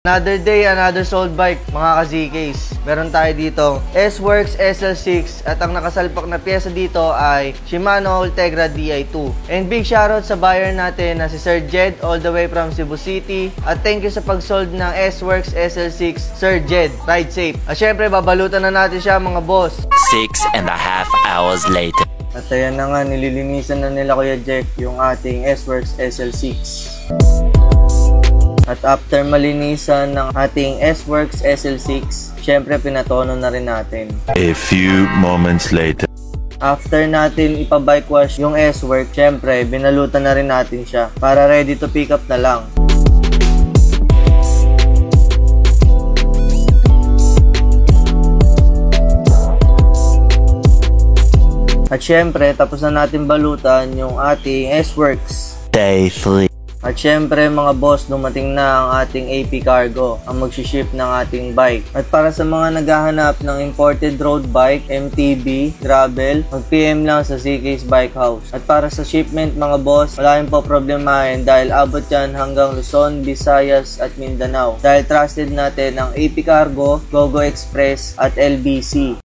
Another day, another sold bike, mga ka-ZKs. Meron tayo dito S-Works SL6 at ang nakasalpak na pyesa dito ay Shimano Ultegra Di2. And big shoutout sa buyer natin na si Sir Jed all the way from Cebu City. At thank you sa pag-sold ng S-Works SL6, Sir Jed. Ride safe. At syempre, babalutan na natin siya mga boss. 6.5 hours later. At ayan na nga, nililinisan na nila Kuya Jeff yung ating S-Works SL6. At after malinisan ng ating S-Works SL6, syempre pinatono na rin natin. A few moments later. After natin ipabike wash yung S-Works, syempre binalutan na rin natin siya para ready to pick up na lang. At syempre, tapos na natin balutan yung ating S-Works. Day 3. At syempre mga boss, dumating na ang ating AP Cargo, ang mag-ship ng ating bike. At para sa mga naghahanap ng imported road bike, MTB, gravel, mag-PM lang sa ZK's Bike House. At para sa shipment mga boss, wala po problemahin dahil abot yan hanggang Luzon, Visayas at Mindanao. Dahil trusted natin ang AP Cargo, GoGo Express at LBC.